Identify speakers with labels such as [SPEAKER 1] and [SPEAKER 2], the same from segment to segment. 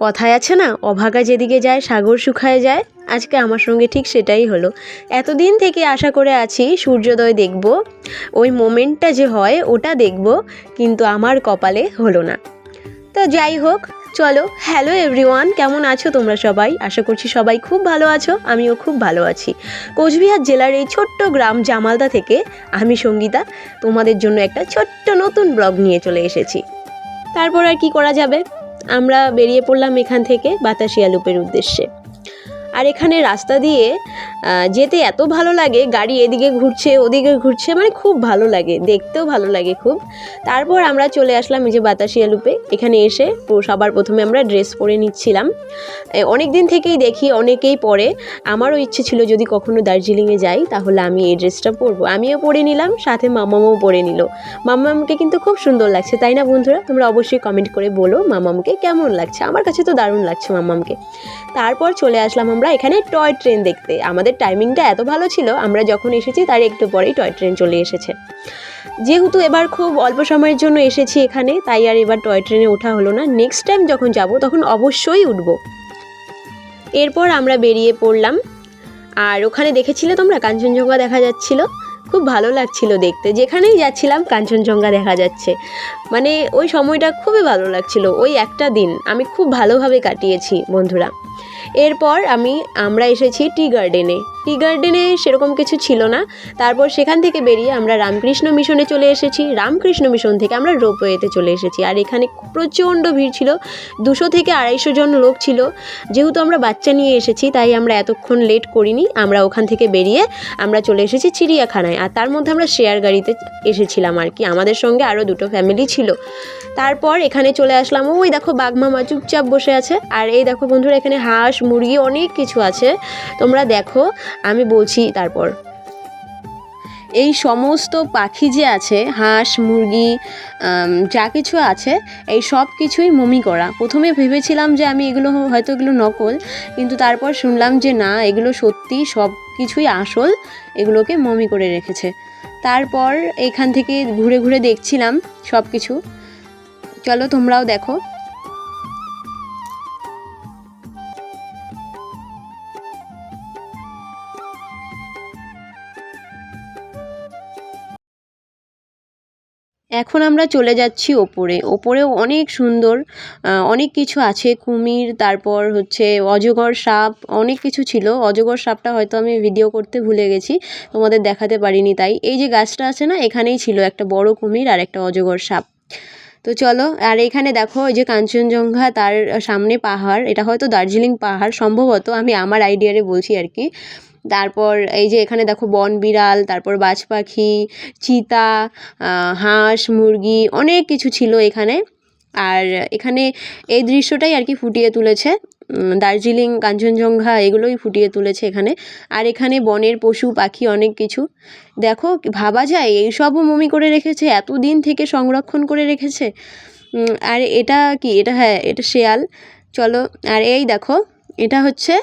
[SPEAKER 1] কথায় আছে না, অভাগা যেদিকে যায় সাগর শুকায় যায়। আজকে আমার সঙ্গে ঠিক সেটাই হলো। এতদিন থেকে আশা করে আছি সূর্যোদয় দেখব, ওই মোমেন্টটা যে হয় ওটা দেখব, কিন্তু আমার কপালে হলো না। তো যাই হোক, চলো। হ্যালো এভরিওয়ান, কেমন আছো তোমরা সবাই? আশা করছি সবাই খুব ভালো আছো, আমিও খুব ভালো আছি। কোচবিহার জেলার এই ছোট্ট গ্রাম জামালদা থেকে আমি সঙ্গীতা তোমাদের জন্য একটা ছোট্ট নতুন ব্লগ নিয়ে চলে এসেছি। তারপর আর কি করা যাবে, আমরা বেরিয়ে পড়লাম এখান থেকে বাতাসিয়া লুপের উদ্দেশ্যে। আর এখানে রাস্তা দিয়ে যেতে এত ভালো লাগে, গাড়ি এদিকে ঘুরছে ওদিকে ঘুরছে, মানে খুব ভালো লাগে, দেখতেও ভালো লাগে খুব। তারপর আমরা চলে আসলাম এই যে বাতাসিয়া লুপে। এখানে এসে সবার প্রথমে আমরা ড্রেস পরে নিচ্ছিলাম। অনেক দিন থেকেই দেখি অনেকেই পরে, আমারও ইচ্ছে ছিল যদি কখনো দার্জিলিংয়ে যাই তাহলে আমি এই ড্রেসটা পরবো। আমিও পরে নিলাম, সাথে মামামও পরে নিল। মামামকে কিন্তু খুব সুন্দর লাগছে, তাই না বন্ধুরা? তোমরা অবশ্যই কমেন্ট করে বলো মামামকে কেমন লাগছে। আমার কাছে তো দারুণ লাগছে মামামকে। তারপর চলে আসলাম আমরা এখানে টয় ট্রেন দেখতে। আমাদের টাইমিংটা এত ভালো ছিল, আমরা যখন এসেছি তার একটু পরেই টয় ট্রেন চলে এসেছে। যেহেতু এবার খুব অল্প সময়ের জন্য এসেছি এখানে, তাই আর এবার টয় ট্রেনে ওঠা হলো না। নেক্সট টাইম যখন যাব তখন অবশ্যই উঠব। এরপর আমরা বেরিয়ে পড়লাম, আর ওখানে দেখেছিলে তোমরা কাঞ্চনজঙ্ঘা দেখা যাচ্ছিল, খুব ভালো লাগছিল দেখতে। যেখানেই যাচ্ছিলাম কাঞ্চনজঙ্ঘা দেখা যাচ্ছে, মানে ওই সময়টা খুবই ভালো লাগছিল। ওই একটা দিন আমি খুব ভালোভাবে কাটিয়েছি বন্ধুরা। এরপর আমরা এসেছি টি গার্ডেনে। টি গার্ডেনে সেরকম কিছু ছিল না। তারপর সেখান থেকে বেরিয়ে আমরা রামকৃষ্ণ মিশনে চলে এসেছি। রামকৃষ্ণ মিশন থেকে আমরা রোপওয়েতে চলে এসেছি। আর এখানে প্রচণ্ড ভিড় ছিল, 200 থেকে 250 জন লোক ছিল। যেহেতু আমরা বাচ্চা নিয়ে এসেছি তাই আমরা এতক্ষণ লেট করিনি। আমরা ওখান থেকে বেরিয়ে আমরা চলে এসেছি চিড়িয়াখানায়। আর তার মধ্যে আমরা শেয়ার গাড়িতে এসেছিলাম আর কি, আমাদের সঙ্গে আরও 2টো ফ্যামিলি ছিল। তারপর এখানে চলে আসলাম, ওই দেখো বাঘমামা চুপচাপ বসে আছে। আর এই দেখো বন্ধুরা, এখানে হাঁস মুরগি অনেক কিছু আছে, তোমরা দেখো আমি বলছি। তারপর এই সমস্ত পাখি যে আছে, হাঁস মুরগি যা কিছু আছে, এই সব কিছুই মমি করা। প্রথমে ভেবেছিলাম যে হয়তো এগুলো নকল, কিন্তু তারপর শুনলাম যে না, এগুলো সত্যি সব কিছুই আসল, এগুলোকে মমি করে রেখেছে। তারপর এখান থেকে ঘুরে ঘুরে দেখছিলাম সব কিছু। চলো তোমরাও দেখো। এখন আমরা চলে যাচ্ছি ওপরেও অনেক সুন্দর, অনেক কিছু আছে, কুমির, তারপর হচ্ছে অজগর সাপ, অনেক কিছু ছিল। অজগর সাপটা হয়তো আমি ভিডিও করতে ভুলে গেছি, তোমাদের দেখাতে পারিনি। তাই এই যে গাছটা আছে না, এখানেই ছিল একটা বড় কুমির আর একটা অজগর সাপ। তো চলো। আর এখানে দেখো ওই যে কাঞ্চনজঙ্ঘা, তার সামনে পাহাড়, এটা হয়তো দার্জিলিং পাহাড় সম্ভবত, আমি আমার আইডিয়ারে বলছি আর কি। তারপর এই যে এখানে দেখো বন বিড়াল, তারপর বাজ পাখি, চিতা, হাঁস মুরগি, অনেক কিছু ছিল এখানে। আর এখানে এই দৃশ্যটাই আর কি ফুটিয়ে তুলেছে, দার্জিলিং কাঞ্চনজঙ্ঘা এগুলোই ফুটিয়ে তুলেছে এখানে। আর এখানে বনের পশু পাখি অনেক কিছু দেখো, ভাবা যায় এইসবও মমি করে রেখেছে, এতদিন থেকে সংরক্ষণ করে রেখেছে। আর এটা কি, হ্যাঁ এটা শেয়াল। চলো। আর এই দেখো, এটা হচ্ছে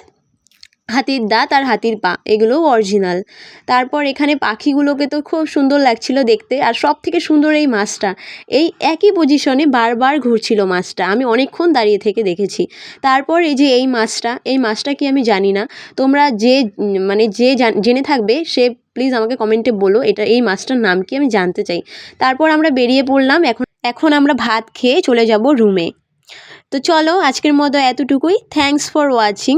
[SPEAKER 1] হাতির দাঁত আর হাতির পা, এগুলোও অরিজিনাল। তারপর এখানে পাখিগুলোকে তো খুব সুন্দর লাগছিল দেখতে। আর সব থেকে সুন্দর এই মাছটা, এই একই পজিশনে বারবার ঘুরছিল মাছটা, আমি অনেকক্ষণ দাঁড়িয়ে থেকে দেখেছি। তারপর এই যে এই মাছটা কি আমি জানি না, তোমরা যে জেনে থাকবে সে প্লিজ আমাকে কমেন্টে বলো এই মাছটার নাম কি, আমি জানতে চাই। তারপর আমরা বেরিয়ে পড়লাম, এখন আমরা ভাত খেয়ে চলে যাব রুমে। তো চলো, আজকের মতো এতটুকুই। Thanks for watching.